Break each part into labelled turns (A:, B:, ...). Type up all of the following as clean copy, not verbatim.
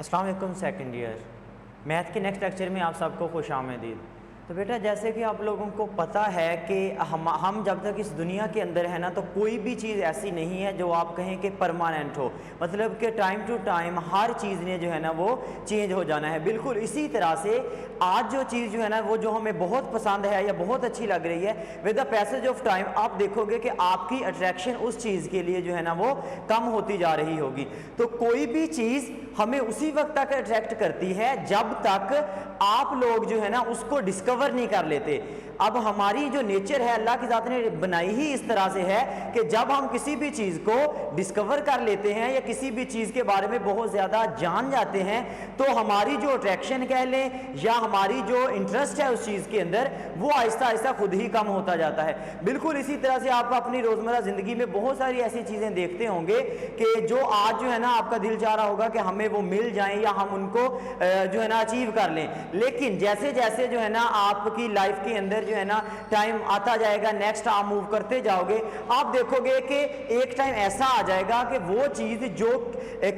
A: अस्सलाम वालेकुम second year math के नेक्स्ट लेक्चर में आप सबको खुश आमदीद। तो बेटा जैसे कि आप लोगों को पता है कि हम जब तक इस दुनिया के अंदर है ना तो कोई भी चीज़ ऐसी नहीं है जो आप कहें कि परमानेंट हो, मतलब कि टाइम टू टाइम हर चीज़ ने जो है ना वो चेंज हो जाना है। बिल्कुल इसी तरह से आज जो चीज़ जो है ना वो जो हमें बहुत पसंद है या बहुत अच्छी लग रही है, with the passage of time आप देखोगे कि आपकी अट्रैक्शन उस चीज़ के लिए जो है ना वो कम होती जा रही होगी। तो कोई भी चीज़ हमें उसी वक्त तक अट्रैक्ट करती है जब तक आप लोग जो है ना उसको डिस्कवर नहीं कर लेते। अब हमारी जो नेचर है अल्लाह की ज़ात ने बनाई ही इस तरह से है कि जब हम किसी भी चीज़ को डिस्कवर कर लेते हैं या किसी भी चीज़ के बारे में बहुत ज़्यादा जान जाते हैं तो हमारी जो अट्रैक्शन कह लें या हमारी जो इंटरेस्ट है उस चीज़ के अंदर वो आहिस्ता आहिस्ता खुद ही कम होता जाता है। बिल्कुल इसी तरह से आप अपनी रोज़मर्रा ज़िंदगी में बहुत सारी ऐसी चीज़ें देखते होंगे कि जो आज जो है ना आपका दिल चाह रहा होगा कि हमें वो मिल जाएं या हम उनको जो है ना अचीव कर लें, लेकिन जैसे जैसे जो है ना आपकी लाइफ के अंदर जो है ना टाइम आता जाएगा, नेक्स्ट आप मूव करते जाओगे, आप देखोगे कि एक टाइम ऐसा आ जाएगा कि वो चीज़ जो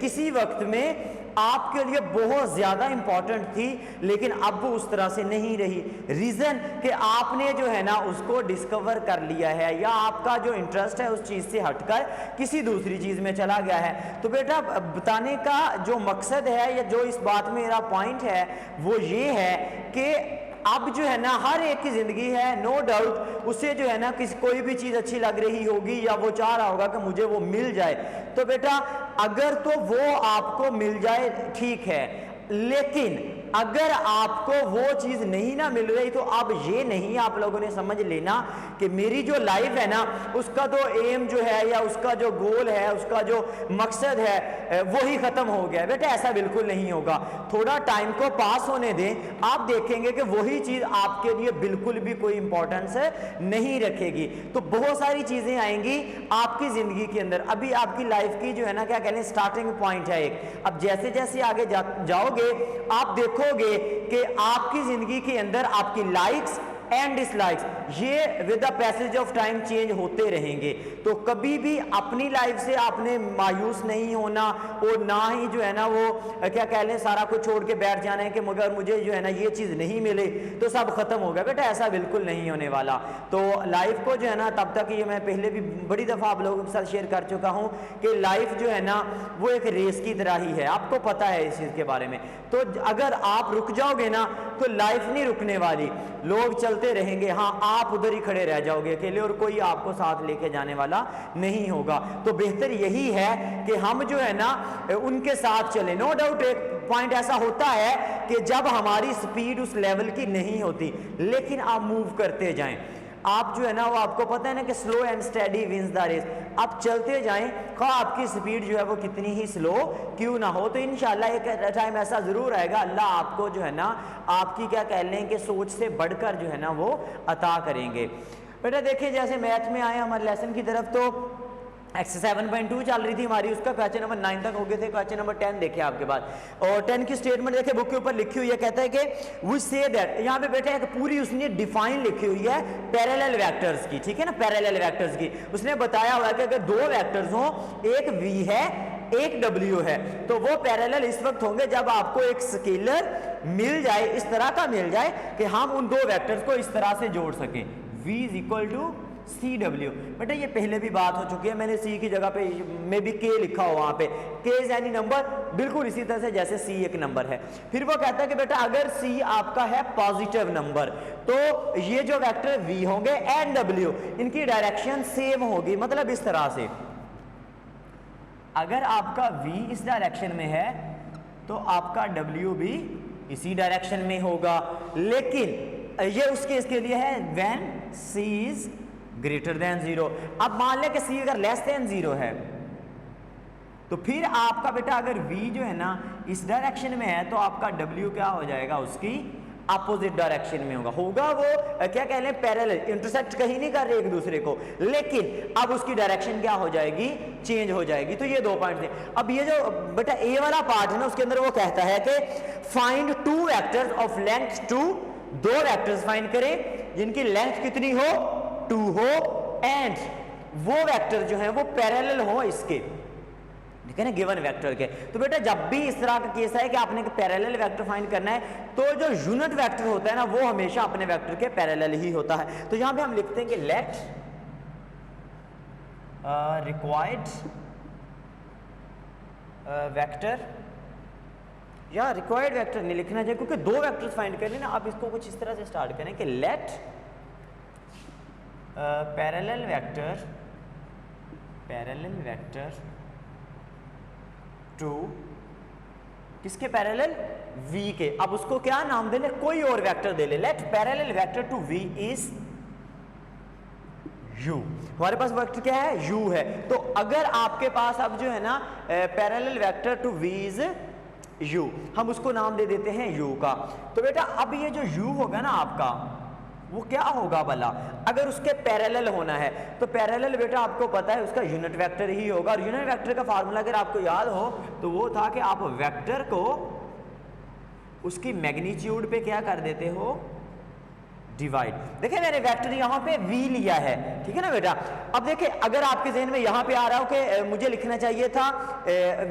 A: किसी वक्त में आपके लिए बहुत ज़्यादा इंपॉर्टेंट थी लेकिन अब वो उस तरह से नहीं रही। रीज़न कि आपने जो है ना उसको डिस्कवर कर लिया है या आपका जो इंटरेस्ट है उस चीज़ से हटकर किसी दूसरी चीज़ में चला गया है। तो बेटा बताने का जो मकसद है या जो इस बात में मेरा पॉइंट है वो ये है कि अब जो है ना हर एक की ज़िंदगी है, नो डाउट उसे जो है ना कोई भी चीज़ अच्छी लग रही होगी या वो चाह रहा होगा कि मुझे वो मिल जाए। तो बेटा अगर तो वो आपको मिल जाए ठीक है, लेकिन अगर आपको वो चीज़ नहीं ना मिल रही तो अब ये नहीं आप लोगों ने समझ लेना कि मेरी जो लाइफ है ना उसका तो एम जो है या उसका जो गोल है, उसका जो मकसद है वो ही ख़त्म हो गया है। बेटा ऐसा बिल्कुल नहीं होगा, थोड़ा टाइम को पास होने दें, आप देखेंगे कि वही चीज़ आपके लिए बिल्कुल भी कोई इंपॉर्टेंस नहीं रखेगी। तो बहुत सारी चीज़ें आएंगी आपकी ज़िंदगी के अंदर। अभी आपकी लाइफ की जो है ना क्या कहते हैं स्टार्टिंग पॉइंट है एक। अब जैसे जैसे आगे जाओगे आप देखोगे कि आपकी जिंदगी के अंदर आपकी लाइक्स एंड डिसलाइक्स ये with the passage of time change होते रहेंगे। तो कभी भी अपनी लाइफ से आपने मायूस नहीं होना और ना ही जो है ना वो क्या कह लें सारा कुछ छोड़ के बैठ जाना है कि मगर मुझे जो है ना ये चीज़ नहीं मिले तो सब खत्म हो गया। बेटा ऐसा बिल्कुल नहीं होने वाला। तो लाइफ को जो है ना तब तक ये मैं पहले भी बड़ी दफ़ा आप लोगों के साथ शेयर कर चुका हूँ कि लाइफ जो है ना वो एक रेस की तरह ही है, आपको पता है इस चीज़ के बारे में। तो अगर आप रुक जाओगे ना तो लाइफ नहीं रुकने वाली, लोग चलते रहेंगे, हाँ आप उधर ही खड़े रह जाओगे अकेले और कोई आपको साथ लेके जाने वाला नहीं होगा। तो बेहतर यही है कि हम जो है ना उनके साथ चले। नो डाउट एक पॉइंट ऐसा होता है कि जब हमारी स्पीड उस लेवल की नहीं होती, लेकिन आप मूव करते जाएं। आप जो है ना वो आपको पता है ना कि slow and steady wins the race. आप चलते जाएं, खा आपकी स्पीड जो है वो कितनी ही स्लो क्यों ना हो। तो इंशाल्लाह एक टाइम ऐसा ज़रूर आएगा अल्लाह आपको जो है ना आपकी क्या कह लें कि सोच से बढ़कर जो है ना वो अता करेंगे। बेटा देखिए जैसे मैथ में आए हमारे लेसन की तरफ तो एक्सरसाइज 7.2 चल रही थी हमारी, उसका क्वेश्चन नंबर 9 तक हो गए थे। क्वेश्चन नंबर 10 देखे आपके बाद, और 10 की स्टेटमेंट देखे बुक के ऊपर लिखी हुई है। कहता है कि वी से दैट, यहाँ पे बेटा एक पूरी उसने डिफाइन लिखी हुई है पैरेलल वेक्टर्स की, ठीक है ना, पैरेलल वेक्टर्स की। उसने बताया हुआ है कि अगर दो वेक्टर्स हों, एक v है एक w है, तो वो पैरेलल इस वक्त होंगे जब आपको एक स्केलर मिल जाए, इस तरह का मिल जाए कि हम उन दो वेक्टर्स को इस तरह से जोड़ सकें। v is equal to CW। बेटा ये पहले भी बात हो चुकी है, मैंने C की जगह पे में भी K लिखा हो, वहां पे K इज एनी नंबर, बिल्कुल इसी तरह से जैसे C एक नंबर है। फिर वो कहता है कि बेटा अगर C आपका है पॉजिटिव नंबर तो ये जो वेक्टर V होंगे एंड W इनकी डायरेक्शन सेम होगी। मतलब इस तरह से अगर आपका V इस डायरेक्शन में है तो आपका W भी इसी डायरेक्शन में होगा, लेकिन ये उसके इसके लिए है when C is greater than 0। अब मान लें कि C अगर लेस देन 0 है तो फिर आपका बेटा अगर V जो है ना इस डायरेक्शन में है तो आपका W क्या हो जाएगा, उसकी अपोजिट डायरेक्शन में होगा वो क्या कह लें पैरेलल, इंटरसेक्ट कहीं नहीं कर रहे एक दूसरे को, लेकिन अब उसकी डायरेक्शन क्या हो जाएगी, चेंज हो जाएगी। तो ये दो पॉइंट थे। अब ये जो बेटा ए वाला पार्ट है ना उसके अंदर वो कहता है कि find two vectors of length 2, दो वेक्टर्स फाइंड करें जिनकी लेंथ कितनी हो, 2 हो, एंड वो वेक्टर जो है वो पैरेलल हो इसके, ठीक है ना, गिवन वेक्टर के। तो बेटा जब भी इस तरह का केस है कि आपने पैरेलल वेक्टर फाइंड करना है तो जो यूनिट वेक्टर होता है ना वो हमेशा अपने वेक्टर के पैरेलल ही होता है। तो यहां पे हम लिखते हैं कि लेट रिक्वायर्ड वेक्टर, या रिक्वायर्ड वेक्टर नहीं लिखना चाहिए क्योंकि दो वेक्टर्स फाइंड करने ना। आप इसको कुछ इस तरह से स्टार्ट करें कि लेट पैरेलल वेक्टर टू किसके पैरेलल, v के। अब उसको क्या नाम दे ले, कोई और वेक्टर दे ले। Let parallel vector to v is u। हमारे पास वेक्टर क्या है, u है। तो अगर आपके पास अब जो है ना parallel vector to v is u, हम उसको नाम दे देते हैं u का। तो बेटा अब ये जो u होगा ना आपका वो क्या होगा भला, अगर उसके पैरेलल होना है तो पैरेलल बेटा आपको पता है उसका यूनिट वेक्टर ही होगा। और यूनिट वेक्टर का फार्मूला अगर आपको याद हो तो वो था कि आप वेक्टर को उसकी मैग्नीट्यूड पे क्या कर देते हो, डिवाइड। देखिए मैंने वेक्टर यहाँ पे v लिया है, ठीक है ना बेटा। अब देखिए अगर आपके ज़हन में यहाँ पे आ रहा हो कि मुझे लिखना चाहिए था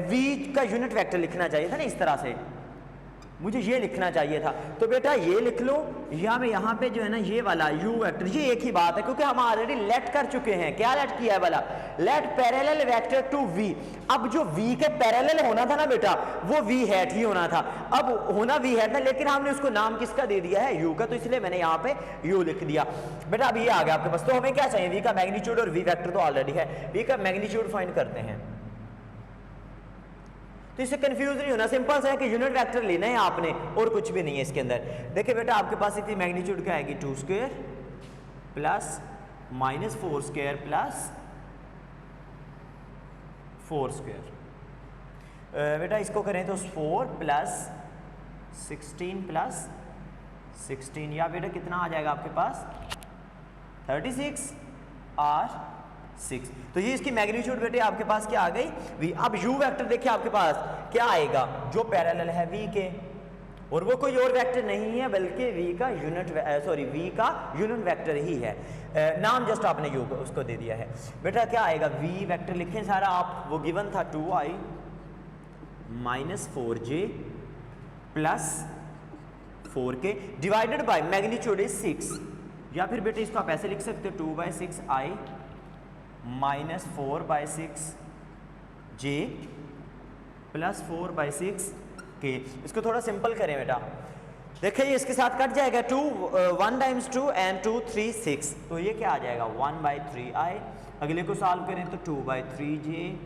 A: v का यूनिट वेक्टर लिखना चाहिए था ना, इस तरह से मुझे ये लिखना चाहिए था, तो बेटा ये लिख लो। यहाँ पे जो है ना ये वाला u वेक्टर, ये एक ही बात है क्योंकि हम ऑलरेडी लेट कर चुके हैं। क्या लेट किया है वाला, let parallel vector to v। अब जो v के पैरेलल होना था ना बेटा वो v हैट ही होना था। अब होना v हैट था लेकिन हमने उसको नाम किसका दे दिया है, u का, तो इसलिए मैंने यहाँ पे u लिख दिया। बेटा अब ये आ गया आपके पास। तो हमें क्या चाहिए, v का मैग्नीट्यूड, और v वेक्टर तो ऑलरेडी है, v का मैग्नीट्यूड फाइंड करते हैं। तो इससे कंफ्यूज नहीं होना, सिंपल सा है कि यूनिट वेक्टर लेना है आपने और कुछ भी नहीं है इसके अंदर। देखिए बेटा आपके पास इतनी मैग्नीट्यूड क्या आएगी, 2 square plus minus 4 square plus 4 square. बेटा इसको करें तो 4 प्लस 16 प्लस 16, या बेटा कितना आ जाएगा आपके पास 36 और 6। तो ये इसकी मैग्नीट्यूड बेटे आपके पास क्या आ गई, v। अब u वेक्टर देखिए आपके पास क्या आएगा, जो पैरेलल है v के, और वो कोई और वेक्टर नहीं है बल्कि v का यूनिट वेक्टर ही है। नाम जस्ट आपने u उसको दे दिया है। बेटा क्या आएगा, v वेक्टर लिखें सारा आप, वो गिवन था 2i minus 4j plus 4k divided by magnitude is 6, या फिर बेटे इसको आप ऐसे लिख सकते हो 2/6i minus 4/6 j plus 4/6 k। इसको थोड़ा सिंपल करें बेटा, देखिए ये इसके साथ कट जाएगा, 1 टाइम्स 2 एंड 2 3 6, तो ये क्या आ जाएगा 1/3i। अगले को सॉल्व करें तो 2/3j,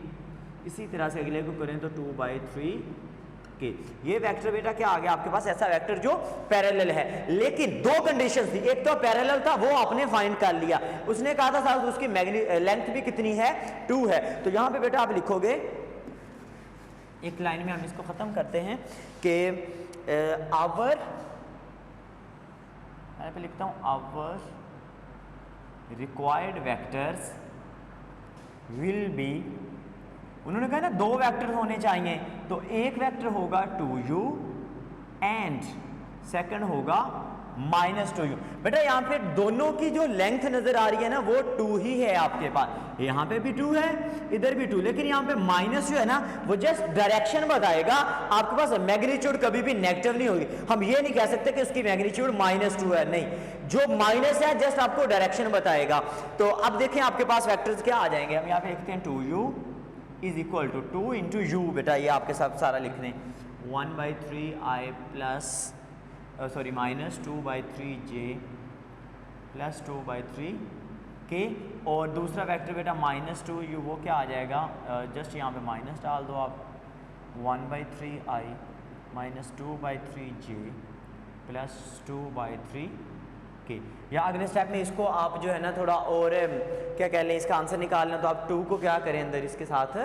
A: इसी तरह से अगले को करें तो 2/3k। ये वेक्टर बेटा क्या आ गया आपके पास, ऐसा वेक्टर जो पैरेलल है। लेकिन दो कंडीशंस थी, एक तो पैरेलल था वो आपने फाइंड कर लिया, उसने कहा था साहब उसकी लेंथ भी कितनी है 2 है। तो यहां पे बेटा आप लिखोगे, एक लाइन में हम इसको खत्म करते हैं कि आवर, मैं पे लिखता हूं our required vectors will be, उन्होंने कहा ना 2 वेक्टर होने चाहिए, तो एक वेक्टर होगा 2u एंड सेकंड होगा -2u। बेटा यहाँ पे दोनों की जो लेंथ नजर आ रही है ना वो 2 ही है आपके पास, यहाँ पे भी 2 है इधर भी 2, लेकिन यहाँ पे माइनस जो है ना वो जस्ट डायरेक्शन बताएगा। आपके पास मैग्नीट्यूड कभी भी नेगेटिव नहीं होगी। हम ये नहीं कह सकते कि उसकी मैग्नीट्यूड -2 है, नहीं, जो माइनस है जस्ट आपको डायरेक्शन बताएगा। तो अब देखें आपके पास वेक्टर्स क्या आ जाएंगे, हम यहाँ पे लिखते हैं 2u is equal to 2 into u. बेटा ये आपके साथ सारा लिख दें, 1/3i plus minus 2/3j plus 2/3k, और दूसरा वेक्टर बेटा -2u, वो क्या आ जाएगा, जस्ट यहाँ पे माइनस डाल दो आप, 1/3i minus 2/3j plus 2/3k। या अगले स्टेप में इसको आप जो है ना थोड़ा और क्या कह लें, इसका आंसर निकालना, तो आप 2 को क्या करें अंदर इसके साथ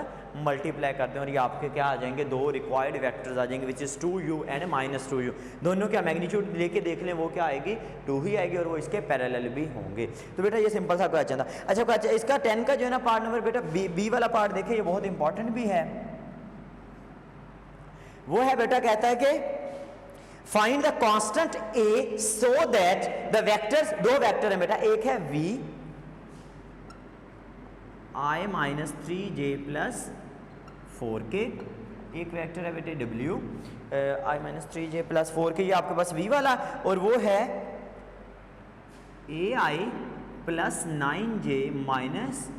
A: मल्टीप्लाई कर दें, और ये आपके क्या आ जाएंगे, 2 रिक्वायर्ड वेक्टर्स आ जाएंगे which is 2u and -2u। दोनों का मैग्नीट्यूड लेके देख लें, वो क्या आएगी 2 ही आएगी, और वो इसके पैरेलल भी होंगे। तो बेटा ये सिंपल सा क्वेश्चन था। अच्छा इसका 10 का जो है ना पार्ट नंबर बेटा बी वाला पार्ट देखिए, ये बहुत इंपॉर्टेंट भी है। वो है बेटा कहता है कि find the constant a so that the vectors, 2 vector है बेटा, एक है v i -3j plus 4k, एक वेक्टर है बेटे w i minus 3j plus 4k, ये आपके पास v वाला, और वो है ai plus 9j minus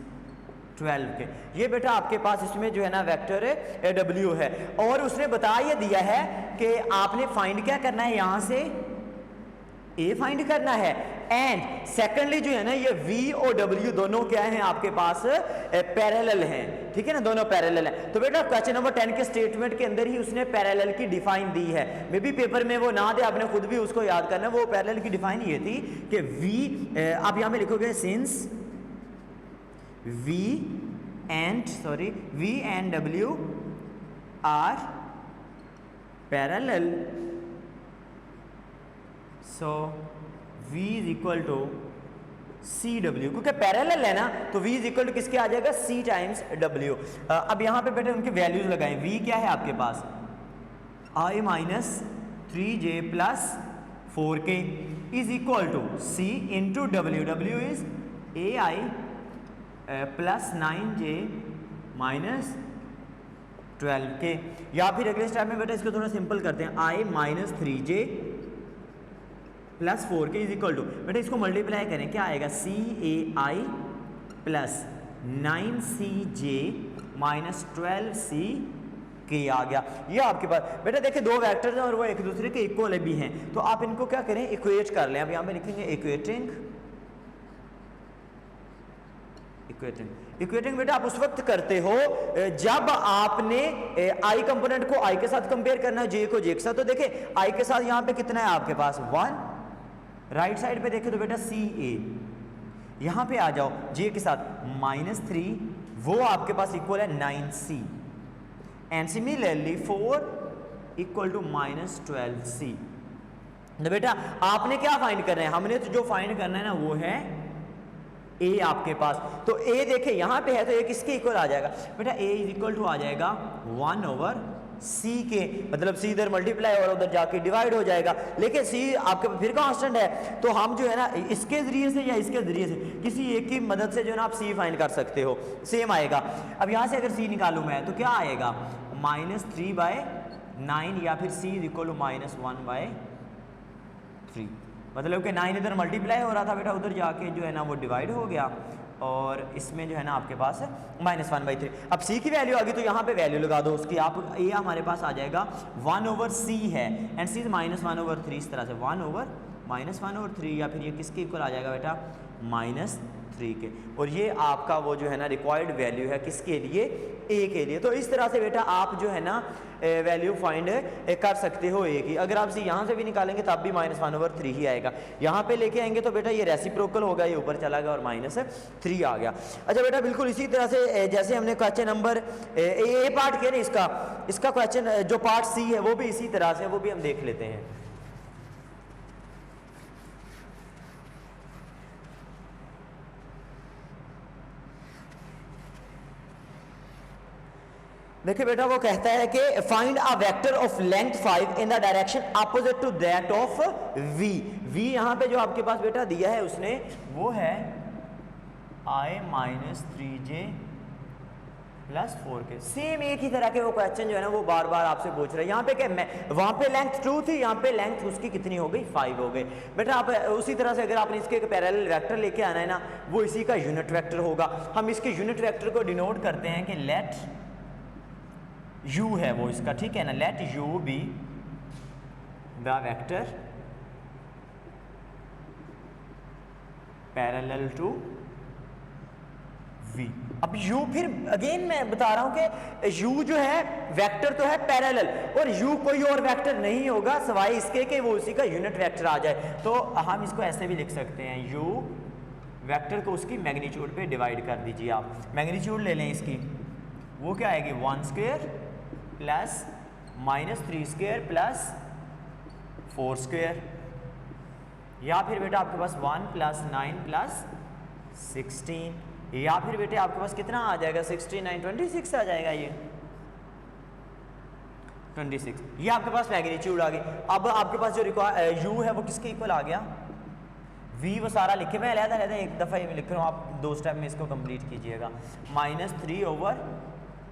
A: 12k। ये बेटा आपके पास इसमें जो है ना वेक्टर है w है, और उसने बता ये दिया है कि आपने फाइंड क्या करना है, यहाँ से a फाइंड करना है, एंड सेकेंडली जो है ना ये v और w दोनों क्या हैं आपके पास पैरेलल हैं, ठीक है ना, दोनों पैरेलल हैं। तो बेटा क्वेश्चन नंबर 10 के स्टेटमेंट के अंदर ही उसने पैरेलल की डिफाइन दी है, मे बी पेपर में वो ना दे, आपने खुद भी उसको याद करना है। वो पैरेलल की डिफाइन ये थी कि v, आप यहाँ पे लिखोगे since v and w are parallel, so v is equal to c डब्ल्यू, क्योंकि पैरेलल है ना तो v इज इक्वल टू किसके आ जाएगा, c टाइम्स w। अब यहाँ पे बेटे उनके वैल्यूज लगाएं। v क्या है आपके पास, i minus 3j plus 4k is equal to c into w, w is ai plus 9j minus 12k। या फिर अगले स्टेप में बेटा इसको थोड़ा सिंपल करते हैं, i minus 3j plus 4k is equal to, बेटा इसको मल्टीप्लाई करें क्या आएगा, सी ए आई प्लस 9cj माइनस 12ck आ गया। ये आपके पास बेटा देखिए दो वेक्टर्स हैं और वो एक दूसरे के इक्वल भी हैं, तो आप इनको क्या करें, इक्वेट कर लें। अब यहाँ पे लिखेंगे इक्वेटिंग बेटा आप उस वक्त करते हो जब आपने आई कंपोनेंट को आई के साथ कंपेयर करना है, जे को जे के साथ। तो देखिए आई के साथ यहाँ पे कितना है आपके पास 1, राइट साइड पे देखें तो बेटा सी ए, यहाँ पे आ जाओ जे के साथ -3, वो आपके पास इक्वल है 9c, and similarly 4 equal to -12c। तो बेटा आपने क्या फाइंड करना है, हमने तो जो फाइंड करना है ना वो है a आपके पास। तो a देखे यहाँ पे है तो a किसके इक्वल आ जाएगा, बेटा a इज इक्वल टू आ जाएगा 1/c के, मतलब c इधर मल्टीप्लाई और उधर जाके डिवाइड हो जाएगा, लेकिन c आपके फिर कांस्टेंट है, तो हम जो है ना इसके जरिए से या इसके जरिए से किसी एक की मदद से जो है ना आप c फाइंड कर सकते हो, सेम आएगा। अब यहाँ से अगर c निकालूं मैं तो क्या आएगा, -3/9 या फिर c इज इक्वल टू -1/3, मतलब कि 9 इधर मल्टीप्लाई हो रहा था बेटा, उधर जाके जो है ना वो डिवाइड हो गया, और इसमें जो है ना आपके पास -1/3। अब c की वैल्यू आ गई तो यहाँ पे वैल्यू लगा दो उसकी, आप a हमारे पास आ जाएगा 1/c है, एंड c -1/3, इस तरह से 1/-1/3, या फिर ये किसके इक्वल आ जाएगा बेटा -3 के, और ये आपका वो जो है ना रिक्वायर्ड वैल्यू है किसके लिए, a के लिए। तो इस तरह से बेटा आप जो है ना वैल्यू फाइंड कर सकते हो a की। अगर आप c यहाँ से भी निकालेंगे तब भी -1/3 ही आएगा, यहाँ पे लेके आएंगे तो बेटा ये रेसिप्रोकल होगा, ये ऊपर चला गया और -3 आ गया। अच्छा बेटा बिल्कुल इसी तरह से जैसे हमने क्वेश्चन नंबर ए पार्ट किया ना, इसका क्वेश्चन जो पार्ट c है वो भी इसी तरह से, वो भी हम देख लेते हैं। देखिए बेटा वो कहता है कि find a vector of length 5 in the direction opposite to that of v। v यहाँ पे जो आपके पास बेटा दिया है उसने वो है i-3j प्लस 4k, सेम एक ही तरह के वो क्वेश्चन जो है ना वो बार बार आपसे पूछ रहे हैं। यहाँ पे क्या वहाँ पे लेंथ 2 थी, यहाँ पे लेंथ उसकी कितनी हो गई 5 हो गई। बेटा आप उसी तरह से अगर आपने इसके पैरेलल वेक्टर लेके आना है ना, वो इसी का यूनिट वेक्टर होगा। हम इसके यूनिट वेक्टर को डिनोट करते हैं कि लेट u है वो इसका, ठीक है ना, let u be the vector parallel to v। अब u फिर अगेन मैं बता रहा हूं कि u जो है वेक्टर तो है पैरेलल, और u कोई और वेक्टर नहीं होगा सवाए इसके कि वो उसी का यूनिट वेक्टर आ जाए। तो हम इसको ऐसे भी लिख सकते हैं, u वेक्टर को उसकी मैग्नीट्यूड पे डिवाइड कर दीजिए। आप मैग्नीट्यूड ले लें इसकी, वो क्या आएगी 1² प्लस -3² प्लस 4², या फिर बेटा आपके पास 1 + 9 + 16, या फिर बेटे आपके पास कितना आ जाएगा 69 26 आ जाएगा, ये 26। ये आपके पास मैग्नीट्यूड आ गई। अब आपके पास जो u है वो किसके इक्वल आ गया, v वो सारा लिखे, मैं अलग-अलग एक दफ़ा ही लिख रहा हूँ, आप 2 स्टेप में इसको कंप्लीट कीजिएगा। -3/2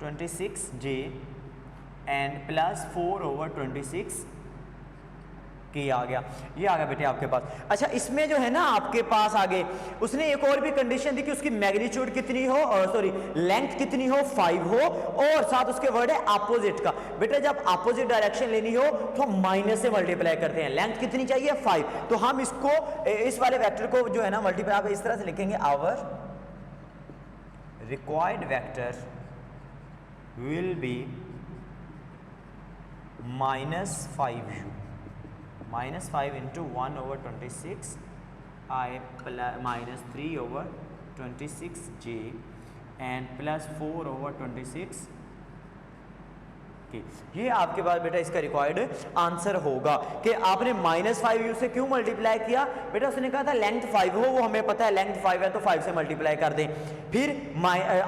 A: 26j एंड प्लस 4/26 के आ गया। ये आ गया बेटे आपके पास। अच्छा इसमें जो है ना आपके पास आगे उसने एक और भी कंडीशन दी कि उसकी मैग्नीट्यूड कितनी हो, सॉरी लेंथ कितनी हो, 5 हो, और साथ उसके वर्ड है अपोजिट का। बेटा जब अपोजिट डायरेक्शन लेनी हो तो माइनस से मल्टीप्लाई करते हैं। लेंथ कितनी चाहिए, 5, तो हम इसको इस वाले वेक्टर को जो है ना मल्टीप्लाई आप इस तरह से लिखेंगे, our required vector will be -5u, -5 into 1/26 I -3/26j and plus 4/26 ये आपके पास बेटा इसका रिक्वायर्ड आंसर होगा कि आपने -5u से क्यों मल्टीप्लाई किया। बेटा उसने कहा था लेंथ 5 हो, वो हमें पता है लेंथ 5 है तो 5 से मल्टीप्लाई कर दें। फिर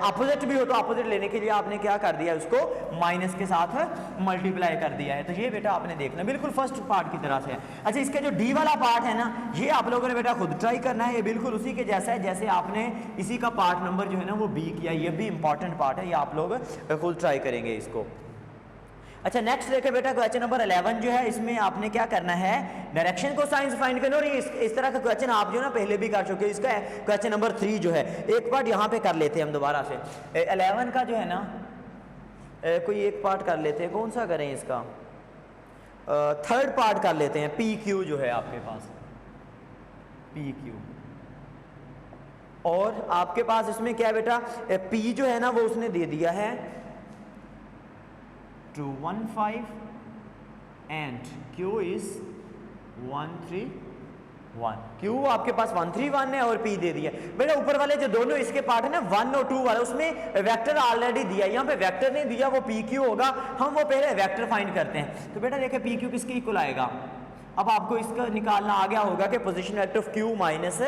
A: अपोजिट भी हो तो अपोजिट लेने के लिए आपने क्या कर दिया, उसको माइनस के साथ मल्टीप्लाई कर दिया है। तो ये बेटा आपने देखना बिल्कुल फर्स्ट पार्ट की तरह से है। अच्छा इसका जो डी वाला पार्ट है ना, ये आप लोगों ने बेटा खुद ट्राई करना है। ये बिल्कुल उसी के जैसा है जैसे आपने इसी का पार्ट नंबर जो है ना वो बी किया। ये भी इंपॉर्टेंट पार्ट है, ये आप लोग खुद ट्राई करेंगे इसको। अच्छा नेक्स्ट देखें बेटा क्वेश्चन नंबर 11 जो है, इसमें आपने क्या करना है, डायरेक्शन को साइंस फाइंड करना। और ये इस तरह का क्वेश्चन आप जो ना पहले भी कर चुके हैं। इसका क्वेश्चन नंबर 3 जो है एक पार्ट यहाँ पे कर लेते हैं हम दोबारा से। 11 का जो है ना कोई एक पार्ट कर लेते हैं, कौन सा करें इसका, थर्ड पार्ट कर लेते हैं। पी क्यू जो है आपके पास, पी क्यू, और आपके पास इसमें क्या है बेटा, पी जो है ना वो उसने दे दिया है 215 and Q is 131। Q आपके पास 131 है और P दे दिया। बेटा ऊपर वाले जो दोनों इसके पार्ट है ना 1 और 2 वाला, उसमें वेक्टर ऑलरेडी दिया, यहाँ पे वेक्टर नहीं दिया, वो PQ होगा। हम वो पहले वेक्टर फाइंड करते हैं। तो बेटा देखिए PQ किसके इक्वल आएगा। अब आपको इसका निकालना आ गया होगा कि position vector of Q minus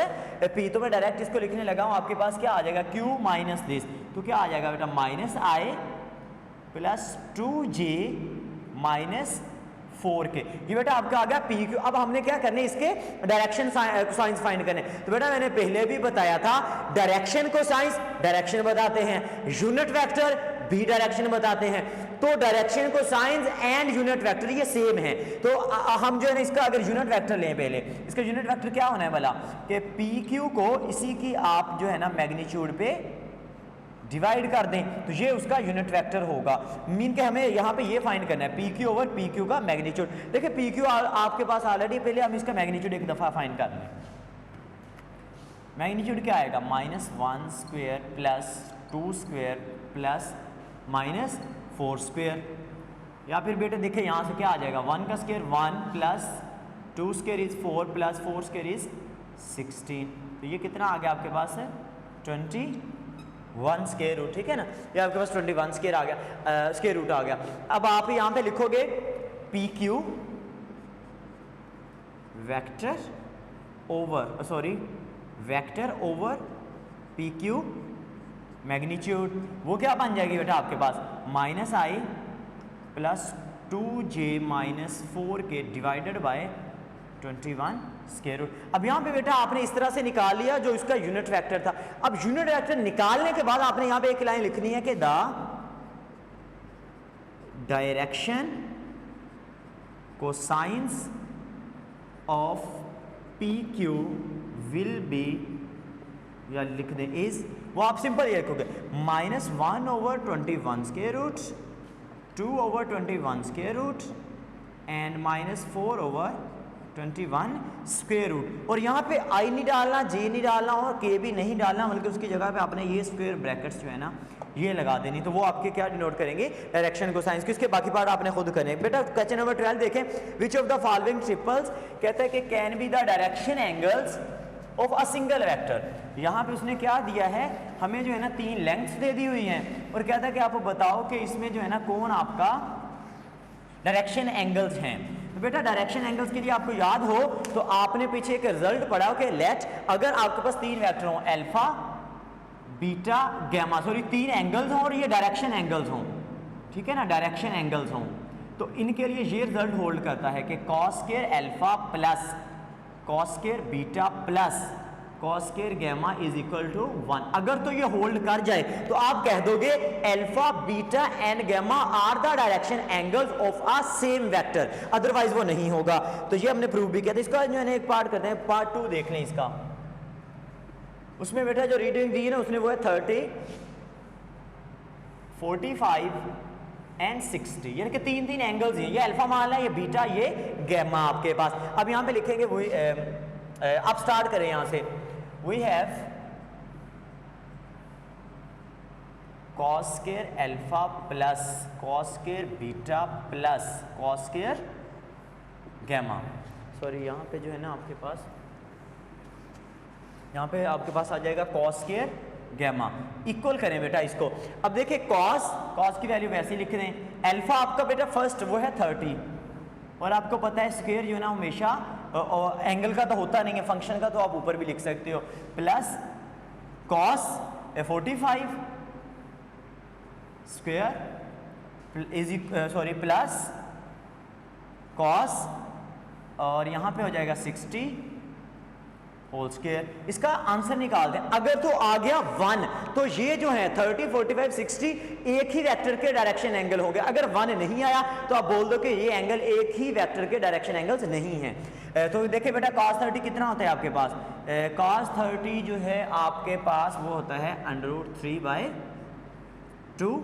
A: P। तो मैं डायरेक्ट इसको लिखने लगा हूँ। आपके पास क्या आ जाएगा, Q माइनस दिस, तो क्या आ जाएगा बेटा -I plus 2j minus 4k। ये बेटा आपका आ गया पी क्यू। अब हमने क्या करने, इसके डायरेक्शन साइंस फाइंड करने। तो बेटा मैंने पहले भी बताया था, डायरेक्शन को साइंस डायरेक्शन बताते हैं, यूनिट वेक्टर भी डायरेक्शन बताते हैं। तो डायरेक्शन को साइंस एंड यूनिट वेक्टर ये सेम है। तो हम जो है ना इसका अगर यूनिट वेक्टर लें, पहले इसका यूनिट वेक्टर क्या होना है भला, कि पी क्यू को इसी की आप जो है ना मैग्नीट्यूड पे डिवाइड कर दें, तो ये उसका यूनिट वेक्टर होगा। मीन के हमें यहाँ पे ये फाइंड करना है P Q over p Q का मैग्नीट्यूड। देखिए पी क्यू आपके पास ऑलरेडी, पहले हम इसका मैग्नीट्यूड एक दफ़ा फाइंड कर लें। मैग्नीट्यूड क्या आएगा, -1² प्लस 2² प्लस -4²। या फिर बेटे देखिए यहाँ से क्या आ जाएगा, 1 का square 1 plus 2² is 4 plus 4² is 16। तो ये कितना आ गया आपके पास है 21 स्क्वायर रूट। ठीक है ना, ये आपके पास 21 स्क्वायर आ गया, स्क्वायर रूट आ गया। अब आप यहाँ पे लिखोगे p q vector over, sorry vector over p q magnitude, वो क्या बन जाएगी बेटा आपके पास -I plus 2j minus 4k divided by 21 square root. अब यहाँ पे बेटा आपने इस तरह से निकाल लिया जो इसका यूनिट वेक्टर था। अब यूनिट वेक्टर निकालने के बाद आपने यहाँ पे एक लाइन लिखनी है कि the direction cosines of P Q will be, या लिख दें इज, वो आप सिंपल ये लिखोगे -1/21 square root, 2/21 square root and -4/21 square root. और यहाँ पे आई नहीं डालना, जे नहीं डालना और के भी नहीं डालना, बल्कि उसकी जगह पे आपने ये स्क्वायर ब्रैकेट्स जो है ना ये लगा देनी। तो वो आपके क्या डिनोट करेंगे, डायरेक्शन को साइंस। किसके बाकी पार्ट आपने खुद करने। बेटा क्वेश्चन नंबर 12 देखें, which of the following triples, कहता है कि can be the direction angles of a single vector. यहाँ पे उसने क्या दिया है, हमें जो है ना 3 लेंथ्स दे दी हुई हैं और कहता है कि आप बताओ कि इसमें जो है ना कौन आपका डायरेक्शन एंगल्स हैं। तो बेटा डायरेक्शन एंगल्स के लिए आपको याद हो तो आपने पीछे एक रिजल्ट पढ़ा कि लेट, अगर आपके पास 3 वेक्टर हों, alpha beta gamma, sorry 3 angles हों और ये डायरेक्शन एंगल्स हों, ठीक है ना, डायरेक्शन एंगल्स हों, तो इनके लिए ये रिजल्ट होल्ड करता है कि cos square alpha plus cos square beta plus cos square gamma is equal to 1। अगर तो ये होल्ड कर जाए तो आप कह दोगे alpha beta and gamma are the direction angles of a same vector, otherwise वो नहीं होगा। तो ये हमने प्रूव भी किया था। इसका जो है एक पार्ट करते हैं, पार्ट 2 देख लें इसका। उसमें बेटा जो रीडिंग दी है ना उसने वो है 30, 45 एंड 60, यानी कि तीन तीन एंगल्स हैं, ये अल्फा मान है, ये बीटा, ये गैमा आपके पास। अब यहाँ पे लिखेंगे वही, अब स्टार्ट करें यहाँ से। We have cos square alpha plus cos square beta plus cos square gamma. Sorry यहाँ पे जो है ना आपके पास, यहाँ पे आपके पास आ जाएगा कॉस स्क्वायर गैमा। इक्वल करें बेटा इसको। अब देखिए कॉस की वैल्यू वैसे ही लिख रहे हैं। अल्फा आपका बेटा फर्स्ट वो है 30, और आपको पता है स्क्वायर जो है ना हमेशा एंगल का तो होता नहीं है, फंक्शन का तो आप ऊपर भी लिख सकते हो। Plus cos 45 square is sorry plus cos, और यहाँ पे हो जाएगा 60 होल स्क्वायर। इसका आंसर निकाल दें। अगर तो आ गया 1 तो ये जो है 30, 45, 60 एक ही वेक्टर के डायरेक्शन एंगल हो गए। अगर 1 नहीं आया तो आप बोल दो कि ये एंगल एक ही वेक्टर के डायरेक्शन एंगल्स नहीं है। तो देखिए बेटा cos 30 कितना होता है आपके पास? cos 30 जो है आपके पास वो होता है √3/2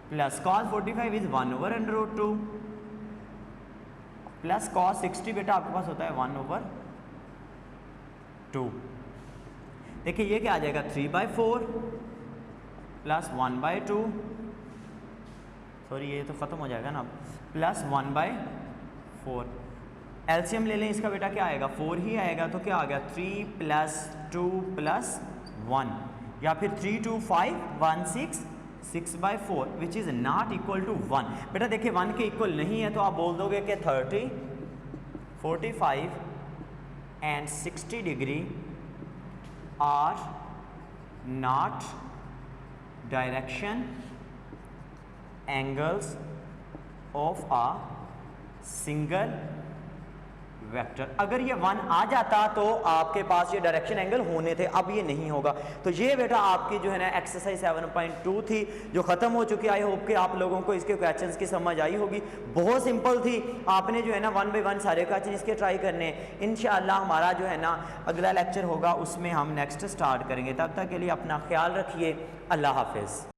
A: plus cos 45 is 1/√2 plus cos 60 बेटा आपके पास होता है 1/2। देखिए ये क्या आ जाएगा 3/4 प्लस 1/2, सॉरी ये तो खत्म हो जाएगा ना, प्लस 1/4। एलसीएम ले लें इसका बेटा, क्या आएगा 4 ही आएगा। तो क्या आ गया 3 + 2 + 1, या फिर 3 2 5 1 6 6/4 which is not equal to 1। बेटा देखिए 1 के इक्वल नहीं है तो आप बोल दोगे कि 30, 45 and 60 degree are not direction angles of a single vector. अगर ये 1 आ जाता तो आपके पास ये डायरेक्शन एंगल होने थे, अब ये नहीं होगा। तो ये बेटा आपकी जो है ना एक्सरसाइज 7.2 थी जो ख़त्म हो चुकी है। आई होप कि आप लोगों को इसके क्वेश्चंस की समझ आई होगी। बहुत सिंपल थी, आपने जो है ना 1 बाय 1 सारे क्वेश्चन इसके ट्राई करने हैं। इंशाअल्लाह हमारा जो है ना अगला लेक्चर होगा उसमें हम नेक्स्ट स्टार्ट करेंगे। तब तक के लिए अपना ख्याल रखिए। अल्लाह हाफिज़।